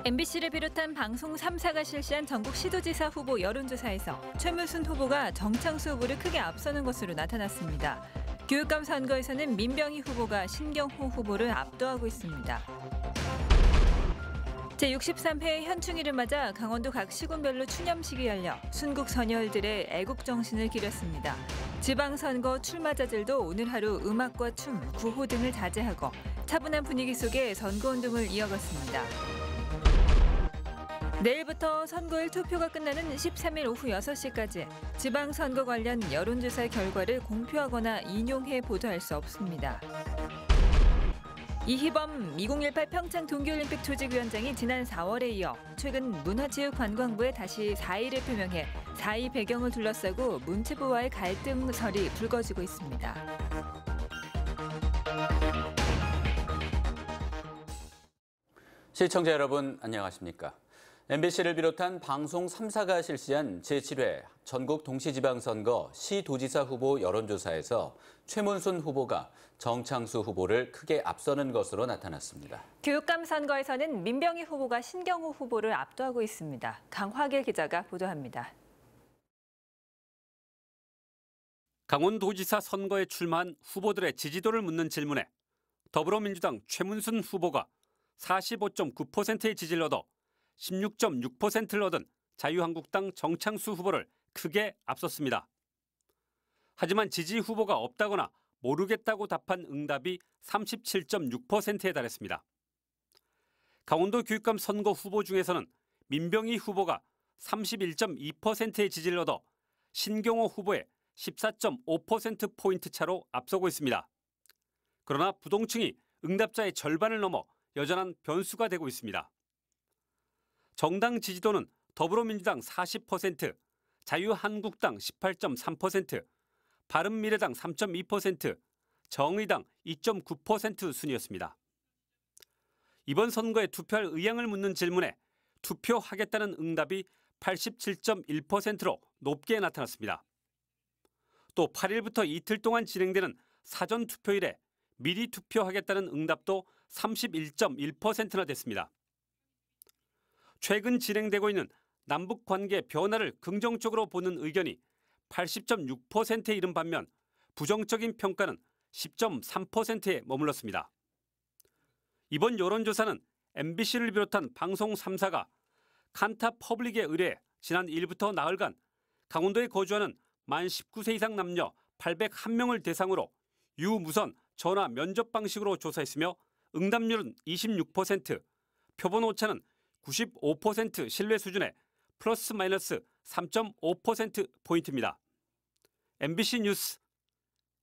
MBC를 비롯한 방송 3사가 실시한 전국 시도지사 후보 여론조사에서 최문순 후보가 정창수 후보를 크게 앞서는 것으로 나타났습니다. 교육감 선거에서는 민병희 후보가 신경호 후보를 압도하고 있습니다. 제63회 현충일을 맞아 강원도 각 시군별로 추념식이 열려 순국 선열들의 애국 정신을 기렸습니다. 지방선거 출마자들도 오늘 하루 음악과 춤, 구호 등을 자제하고 차분한 분위기 속에 선거운동을 이어갔습니다. 내일부터 선거일 투표가 끝나는 13일 오후 6시까지 지방선거 관련 여론조사 결과를 공표하거나 인용해 보도할 수 없습니다. 이희범 2018 평창 동계올림픽 조직위원장이 지난 4월에 이어 최근 문화체육관광부에 다시 사의를 표명해 사의 배경을 둘러싸고 문체부와의 갈등설이 불거지고 있습니다. 시청자 여러분 안녕하십니까? MBC를 비롯한 방송 3사가 실시한 제7회 전국 동시지방선거 시도지사 후보 여론조사에서 최문순 후보가 정창수 후보를 크게 앞서는 것으로 나타났습니다. 교육감 선거에서는 민병희 후보가 신경호 후보를 압도하고 있습니다. 강화길 기자가 보도합니다. 강원도지사 선거에 출마한 후보들의 지지도를 묻는 질문에 더불어민주당 최문순 후보가 45.9%의 지지를 얻어 16.6%를 얻은 자유한국당 정창수 후보를 크게 앞섰습니다. 하지만 지지 후보가 없다거나 모르겠다고 답한 응답이 37.6%에 달했습니다. 강원도 교육감 선거 후보 중에서는 민병희 후보가 31.2%의 지지를 얻어 신경호 후보의 14.5%포인트 차로 앞서고 있습니다. 그러나 부동층이 응답자의 절반을 넘어 여전한 변수가 되고 있습니다. 정당 지지도는 더불어민주당 40%, 자유한국당 18.3%, 바른미래당 3.2%, 정의당 2.9% 순이었습니다. 이번 선거에 투표할 의향을 묻는 질문에 투표하겠다는 응답이 87.1%로 높게 나타났습니다. 또 8일부터 이틀 동안 진행되는 사전투표일에 미리 투표하겠다는 응답도 31.1%나 됐습니다. 최근 진행되고 있는 남북관계 변화를 긍정적으로 보는 의견이 80.6%에 이른 반면 부정적인 평가는 10.3%에 머물렀습니다. 이번 여론조사는 MBC를 비롯한 방송 3사가 칸타 퍼블릭에 의뢰해 지난 1일부터 나흘간 강원도에 거주하는 만 19세 이상 남녀 801명을 대상으로 유무선 전화 면접 방식으로 조사했으며 응답률은 26%, 표본 오차는 95% 신뢰 수준의 플러스 마이너스 3.5%포인트입니다. MBC 뉴스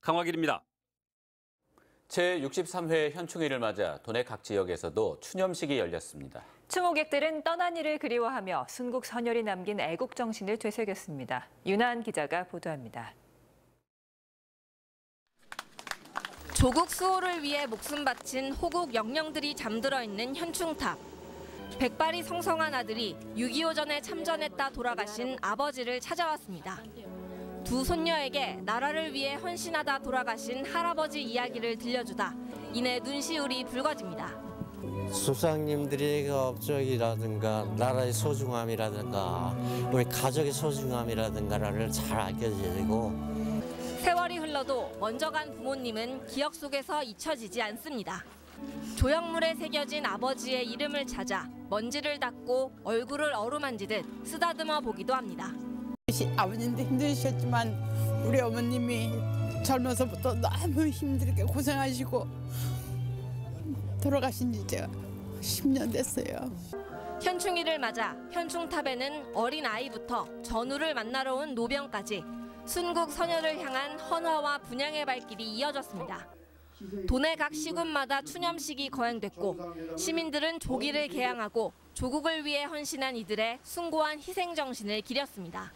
강화길입니다. 제63회 현충일을 맞아 도내 각 지역에서도 추념식이 열렸습니다. 추모객들은 떠난 이를 그리워하며 순국 선열이 남긴 애국 정신을 되새겼습니다. 윤하은 기자가 보도합니다. 조국 수호를 위해 목숨 바친 호국 영령들이 잠들어 있는 현충탑. 백발이 성성한 아들이 6.25 전에 참전했다 돌아가신 아버지를 찾아왔습니다. 두 손녀에게 나라를 위해 헌신하다 돌아가신 할아버지 이야기를 들려주다 이내 눈시울이 붉어집니다. 수상님들의 업적이라든가 나라의 소중함이라든가 우리 가족의 소중함이라든가를 잘 알려줘야 되고 세월이 흘러도 먼저 간 부모님은 기억 속에서 잊혀지지 않습니다. 조형물에 새겨진 아버지의 이름을 찾아 먼지를 닦고 얼굴을 어루만지듯 쓰다듬어 보기도 합니다. 아버님도 힘드셨지만 우리 어머님이 젊어서부터 너무 힘들게 고생하시고 돌아가신 지 이제 10년 됐어요. 현충일을 맞아 현충탑에는 어린 아이부터 전우를 만나러 온 노병까지 순국 선열을 향한 헌화와 분향의 발길이 이어졌습니다. 도내 각 시군마다 추념식이 거행됐고 시민들은 조기를 개항하고 조국을 위해 헌신한 이들의 숭고한 희생 정신을 기렸습니다.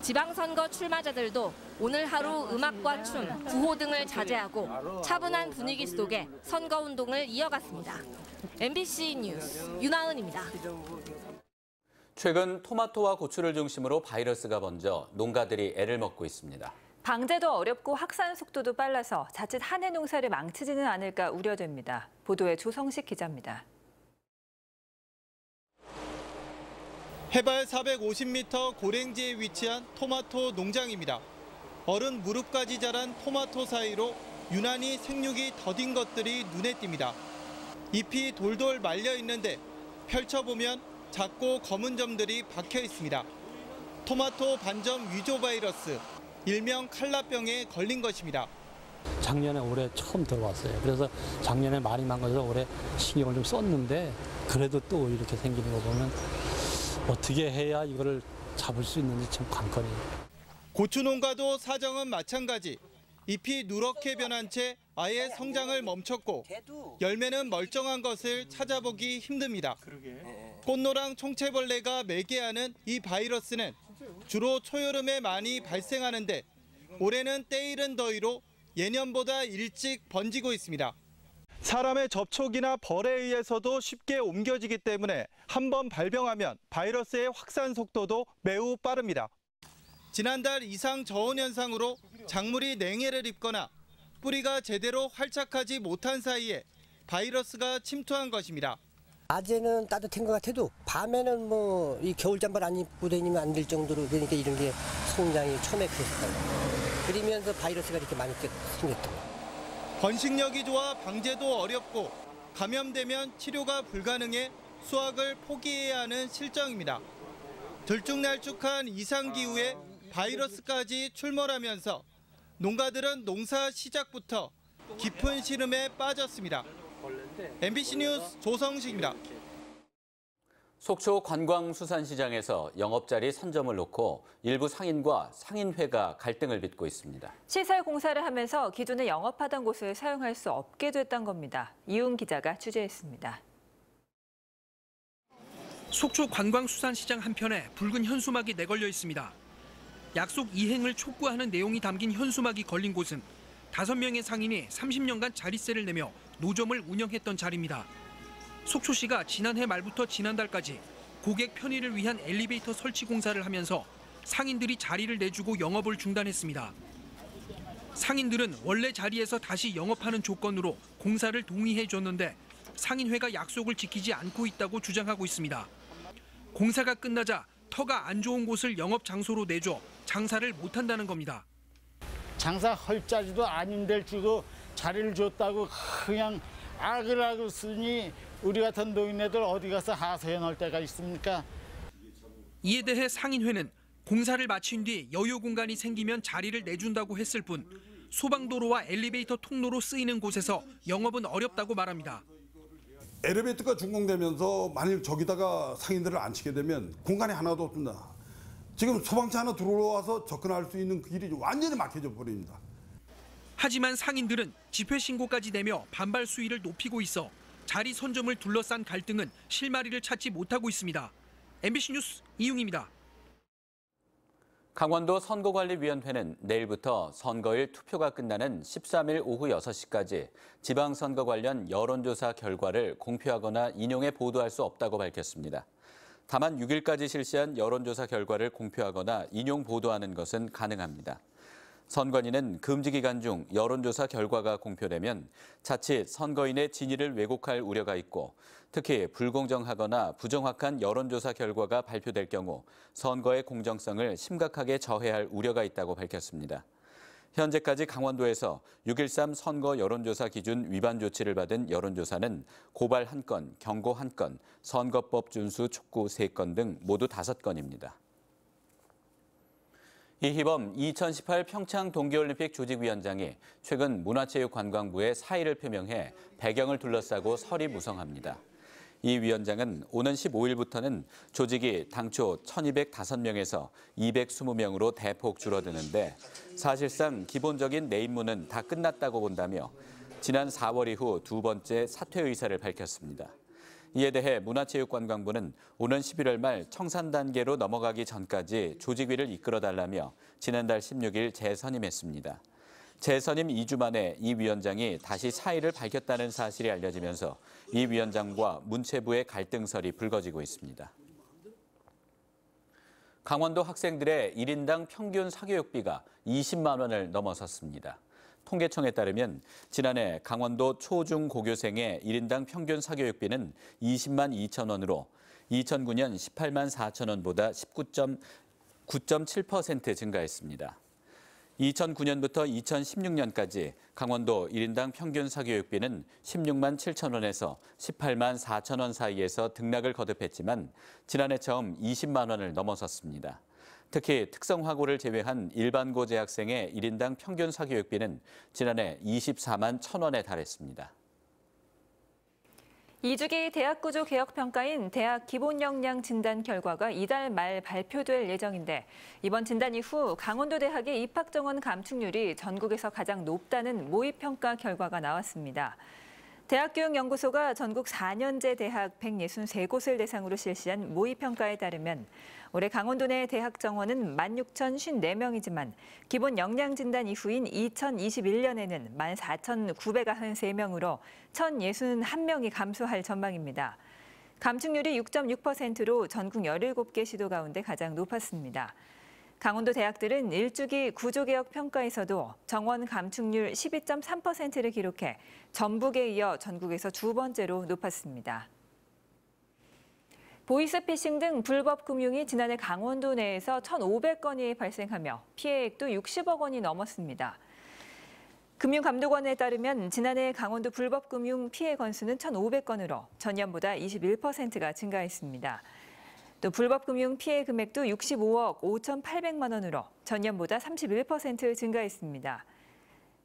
지방선거 출마자들도 오늘 하루 음악과 춤, 구호 등을 자제하고 차분한 분위기 속에 선거운동을 이어갔습니다. MBC 뉴스 윤하은입니다. 최근 토마토와 고추를 중심으로 바이러스가 번져 농가들이 애를 먹고 있습니다. 방제도 어렵고 확산 속도도 빨라서 자칫 한 해 농사를 망치지는 않을까 우려됩니다. 보도에 조성식 기자입니다. 해발 450m 고랭지에 위치한 토마토 농장입니다. 어른 무릎까지 자란 토마토 사이로 유난히 생육이 더딘 것들이 눈에 띕니다. 잎이 돌돌 말려 있는데 펼쳐보면 작고 검은 점들이 박혀 있습니다. 토마토 반점 위조 바이러스, 일명 칼라병에 걸린 것입니다. 작년에 올해 처음 들어왔어요. 그래서 작년에 많이 망가져서 올해 신경을 좀 썼는데 그래도 또 이렇게 생기는 거 보면 어떻게 해야 이거를 잡을 수 있는지 참 관건이에요. 고추 농가도 사정은 마찬가지. 잎이 누렇게 변한 채 아예 성장을 멈췄고 열매는 멀쩡한 것을 찾아보기 힘듭니다. 꽃노랑 총체벌레가 매개하는 이 바이러스는 주로 초여름에 많이 발생하는데 올해는 때이른 더위로 예년보다 일찍 번지고 있습니다. 사람의 접촉이나 벌에 의해서도 쉽게 옮겨지기 때문에 한번 발병하면 바이러스의 확산 속도도 매우 빠릅니다. 지난달 이상 저온 현상으로 작물이 냉해를 입거나 뿌리가 제대로 활착하지 못한 사이에 바이러스가 침투한 것입니다. 낮에는 따뜻한 것 같아도 밤에는 뭐 이 겨울 잠바를 안 입고 다니면 안 될 정도로 그러니까 이런 게 성장이 처음에 그랬어요. 그러면서 바이러스가 이렇게 많이 생겼던 거예요. 번식력이 좋아 방제도 어렵고 감염되면 치료가 불가능해 수확을 포기해야 하는 실정입니다. 들쭉날쭉한 이상기후에 바이러스까지 출몰하면서 농가들은 농사 시작부터 깊은 시름에 빠졌습니다. MBC 뉴스 조성식입니다. 속초 관광수산시장에서 영업자리 선점을 놓고 일부 상인과 상인회가 갈등을 빚고 있습니다. 시설 공사를 하면서 기존에 영업하던 곳을 사용할 수 없게 됐던 겁니다. 이웅 기자가 취재했습니다. 속초 관광수산시장 한편에 붉은 현수막이 내걸려 있습니다. 약속 이행을 촉구하는 내용이 담긴 현수막이 걸린 곳은 5명의 상인이 30년간 자릿세를 내며 노점을 운영했던 자리입니다. 속초시가 지난해 말부터 지난달까지 고객 편의를 위한 엘리베이터 설치 공사를 하면서 상인들이 자리를 내주고 영업을 중단했습니다. 상인들은 원래 자리에서 다시 영업하는 조건으로 공사를 동의해 줬는데 상인회가 약속을 지키지 않고 있다고 주장하고 있습니다. 공사가 끝나자 터가 안 좋은 곳을 영업 장소로 내줘 장사를 못한다는 겁니다. 장사할 자리도 아닌 데를 주고 자리를 줬다고 그냥 아글아글 쓰니 우리 같은 노인네들 어디 가서 하소연 할 때가 있습니까? 이에 대해 상인회는 공사를 마친 뒤 여유 공간이 생기면 자리를 내준다고 했을 뿐 소방도로와 엘리베이터 통로로 쓰이는 곳에서 영업은 어렵다고 말합니다. 엘리베이터가 준공되면서 만일 저기다가 상인들을 앉히게 되면 공간이 하나도 없습니다. 지금 소방차 하나 들어와서 접근할 수 있는 그 길이 완전히 막혀져 버립니다. 하지만 상인들은 집회 신고까지 내며 반발 수위를 높이고 있어 자리 선점을 둘러싼 갈등은 실마리를 찾지 못하고 있습니다. MBC 뉴스 이웅입니다. 강원도 선거관리위원회는 내일부터 선거일 투표가 끝나는 13일 오후 6시까지 지방선거 관련 여론조사 결과를 공표하거나 인용해 보도할 수 없다고 밝혔습니다. 다만 6일까지 실시한 여론조사 결과를 공표하거나 인용 보도하는 것은 가능합니다. 선관위는 금지 기간 중 여론조사 결과가 공표되면 자칫 선거인의 진위를 왜곡할 우려가 있고 특히 불공정하거나 부정확한 여론조사 결과가 발표될 경우 선거의 공정성을 심각하게 저해할 우려가 있다고 밝혔습니다. 현재까지 강원도에서 6.13 선거 여론조사 기준 위반 조치를 받은 여론조사는 고발 1건, 경고 1건, 선거법 준수 촉구 3건 등 모두 5건입니다. 이희범 2018 평창 동계올림픽 조직위원장이 최근 문화체육관광부에 사의를 표명해 배경을 둘러싸고 설이 무성합니다. 이 위원장은 오는 15일부터는 조직이 당초 1,205명에서 220명으로 대폭 줄어드는데 사실상 기본적인 내 임무는 다 끝났다고 본다며 지난 4월 이후 2번째 사퇴 의사를 밝혔습니다. 이에 대해 문화체육관광부는 오는 11월 말 청산 단계로 넘어가기 전까지 조직위를 이끌어달라며 지난달 16일 재선임했습니다. 재선임 2주 만에 이 위원장이 다시 사의를 밝혔다는 사실이 알려지면서 이 위원장과 문체부의 갈등설이 불거지고 있습니다. 강원도 학생들의 1인당 평균 사교육비가 20만 원을 넘어섰습니다. 통계청에 따르면 지난해 강원도 초중고교생의 1인당 평균 사교육비는 20만 2천 원으로 2009년 18만 4천 원보다 9.7% 증가했습니다. 2009년부터 2016년까지 강원도 1인당 평균 사교육비는 16만 7천 원에서 18만 4천 원 사이에서 등락을 거듭했지만 지난해 처음 20만 원을 넘어섰습니다. 특히 특성화고를 제외한 일반고 재학생의 1인당 평균 사교육비는 지난해 24만 1천 원에 달했습니다. 2주기 대학구조 개혁평가인 대학 기본역량 진단 결과가 이달 말 발표될 예정인데 이번 진단 이후 강원도 대학의 입학 정원 감축률이 전국에서 가장 높다는 모의평가 결과가 나왔습니다. 대학교육연구소가 전국 4년제 대학 163곳을 대상으로 실시한 모의평가에 따르면 올해 강원도 내 대학 정원은 16,054명이지만 기본 역량 진단 이후인 2021년에는 14,993명으로 1,061명이 감소할 전망입니다. 감축률이 6.6%로 전국 17개 시도 가운데 가장 높았습니다. 강원도 대학들은 1주기 구조개혁 평가에서도 정원 감축률 12.3%를 기록해 전북에 이어 전국에서 두 번째로 높았습니다. 보이스피싱 등 불법 금융이 지난해 강원도 내에서 1,500건이 발생하며 피해액도 60억 원이 넘었습니다. 금융감독원에 따르면 지난해 강원도 불법 금융 피해 건수는 1,500건으로 전년보다 21%가 증가했습니다. 또 불법 금융 피해 금액도 65억 5,800만 원으로 전년보다 31% 증가했습니다.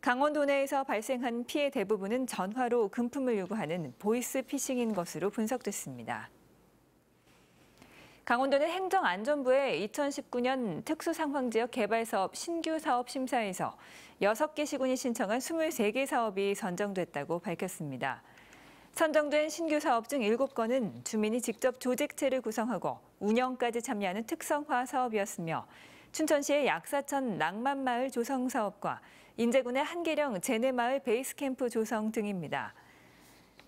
강원도 내에서 발생한 피해 대부분은 전화로 금품을 요구하는 보이스피싱인 것으로 분석됐습니다. 강원도는 행정안전부의 2019년 특수상황지역 개발사업 신규 사업 심사에서 6개 시군이 신청한 23개 사업이 선정됐다고 밝혔습니다. 선정된 신규 사업 중 7건은 주민이 직접 조직체를 구성하고 운영까지 참여하는 특성화 사업이었으며 춘천시의 약사천 낭만마을 조성 사업과 인제군의 한계령 제내마을 베이스캠프 조성 등입니다.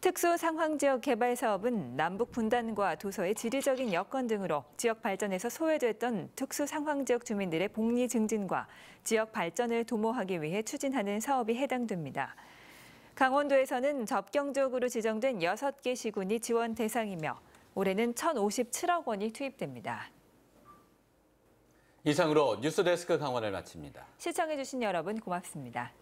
특수상황지역 개발 사업은 남북 분단과 도서의 지리적인 여건 등으로 지역 발전에서 소외됐던 특수상황지역 주민들의 복리 증진과 지역 발전을 도모하기 위해 추진하는 사업이 해당됩니다. 강원도에서는 접경지역으로 지정된 6개 시군이 지원 대상이며 올해는 1,057억 원이 투입됩니다. 이상으로 뉴스데스크 강원을 마칩니다. 시청해주신 여러분 고맙습니다.